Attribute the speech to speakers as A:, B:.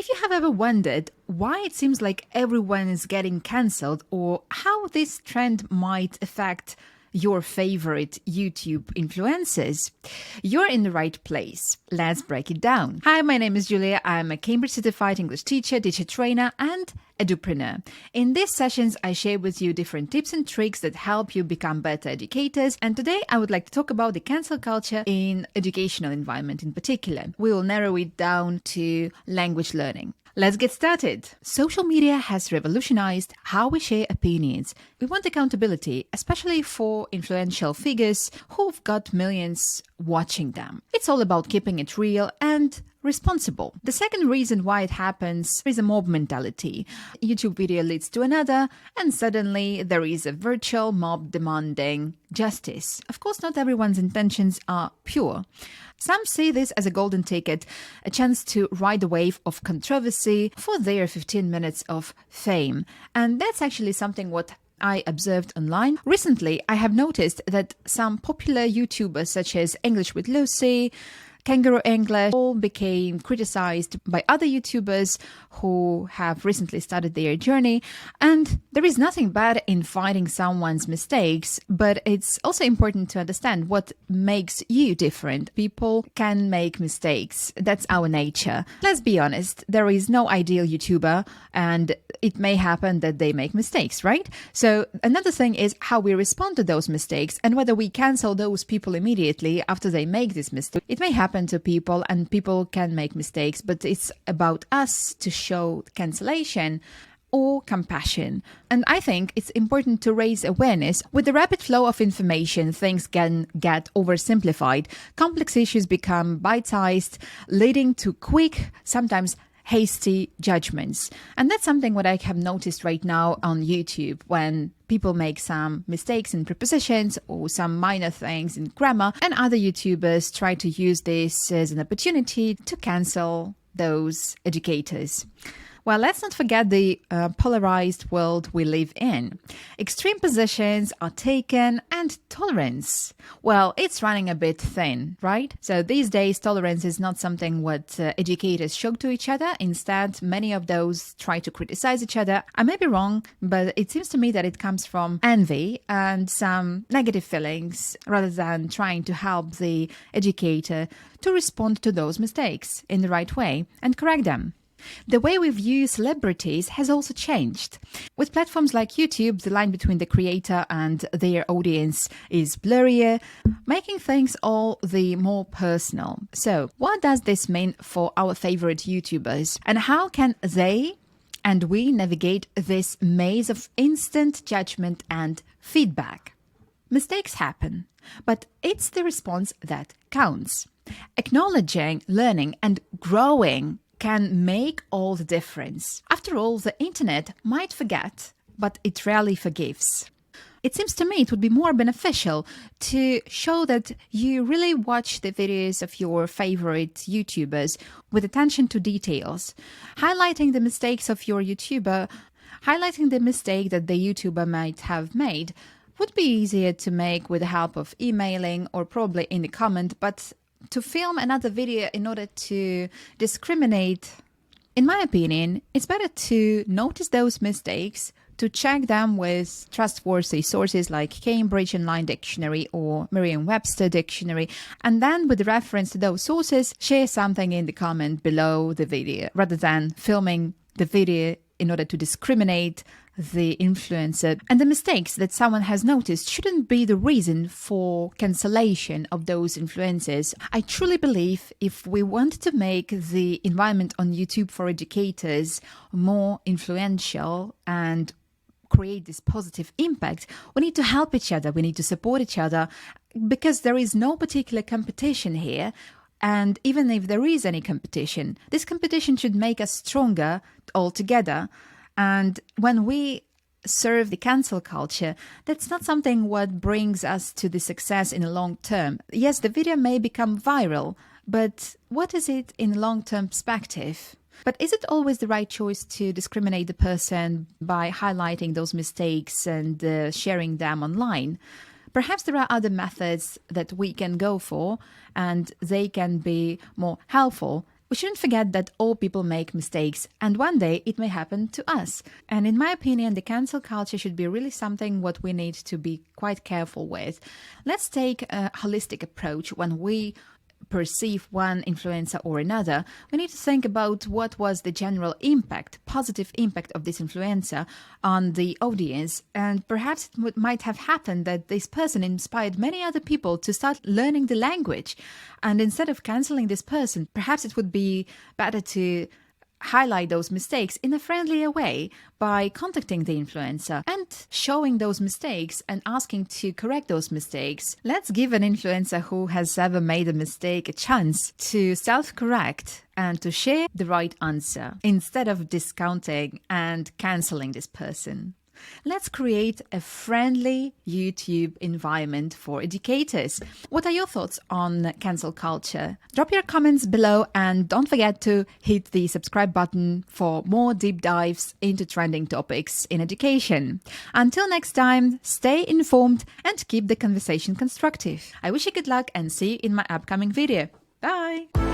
A: If you have ever wondered why it seems like everyone is getting cancelled or how this trend might affect your favorite YouTube influencers, you're in the right place. Let's break it down. Hi, my name is Julia. I'm a Cambridge certified English teacher trainer, and edupreneur. In these sessions, I share with you different tips and tricks that help you become better educators. And today I would like to talk about the cancel culture in educational environment in particular. We will narrow it down to language learning. Let's get started. Social media has revolutionized how we share opinions. We want accountability, especially for influential figures who've got millions watching them. It's all about keeping it real and responsible. The second reason why it happens is a mob mentality. YouTube video leads to another, and suddenly there is a virtual mob demanding justice. Of course, not everyone's intentions are pure. Some see this as a golden ticket, a chance to ride a wave of controversy for their 15 minutes of fame. And that's actually something what I observed online. Recently, I have noticed that some popular YouTubers such as English with Lucy, Kangaroo English, all became criticized by other YouTubers who have recently started their journey. And there is nothing bad in finding someone's mistakes, but it's also important to understand what makes you different. People can make mistakes. That's our nature. Let's be honest, there is no ideal YouTuber, and it may happen that they make mistakes, right? So another thing is how we respond to those mistakes and whether we cancel those people immediately after they make this mistake. It may happen to people and people can make mistakes, but it's about us to show cancellation or compassion. And I think it's important to raise awareness. With the rapid flow of information, things can get oversimplified. Complex issues become bite-sized, leading to quick, sometimes hasty judgments. And that's something what I have noticed right now on YouTube when people make some mistakes in prepositions or some minor things in grammar, and other YouTubers try to use this as an opportunity to cancel those educators. Well, let's not forget the polarized world we live in. Extreme positions are taken and tolerance, well, it's running a bit thin, right? So these days, tolerance is not something what educators show to each other. Instead, many of those try to criticize each other. I may be wrong, but it seems to me that it comes from envy and some negative feelings rather than trying to help the educator to respond to those mistakes in the right way and correct them. The way we view celebrities has also changed. With platforms like YouTube, the line between the creator and their audience is blurrier, making things all the more personal. So, what does this mean for our favorite YouTubers? And how can they and we navigate this maze of instant judgment and feedback? Mistakes happen, but it's the response that counts. Acknowledging, learning, and growing can make all the difference. After all, the internet might forget, but it rarely forgives. It seems to me it would be more beneficial to show that you really watch the videos of your favorite YouTubers with attention to details, highlighting the mistakes of your YouTuber, highlighting the mistake that the YouTuber might have made would be easier to make with the help of emailing or probably in the comment, but to film another video in order to discriminate, in my opinion, it's better to notice those mistakes, to check them with trustworthy sources like Cambridge Online Dictionary or Merriam-Webster Dictionary, and then with reference to those sources, share something in the comment below the video, rather than filming the video in order to discriminate the influencer. And the mistakes that someone has noticed shouldn't be the reason for cancellation of those influencers. I truly believe if we want to make the environment on YouTube for educators more influential and create this positive impact, we need to help each other, we need to support each other, because there is no particular competition here. And even if there is any competition, this competition should make us stronger all together. And when we serve the cancel culture, that's not something what brings us to the success in the long term. Yes, the video may become viral, but what is it in a long-term perspective? But is it always the right choice to discriminate the person by highlighting those mistakes and sharing them online? Perhaps there are other methods that we can go for, and they can be more helpful We shouldn't forget that all people make mistakes, and one day it may happen to us. And in my opinion, the cancel culture should be really something what we need to be quite careful with. Let's take a holistic approach when we perceive one influencer or another. We need to think about what was the general impact, positive impact of this influencer on the audience. And perhaps it might have happened that this person inspired many other people to start learning the language. And instead of canceling this person, perhaps it would be better to highlight those mistakes in a friendlier way by contacting the influencer and showing those mistakes and asking to correct those mistakes. Let's give an influencer who has ever made a mistake a chance to self-correct and to share the right answer instead of discounting and canceling this person. Let's create a friendly YouTube environment for educators. What are your thoughts on cancel culture? Drop your comments below and don't forget to hit the subscribe button for more deep dives into trending topics in education. Until next time, stay informed and keep the conversation constructive. I wish you good luck and see you in my upcoming video. Bye!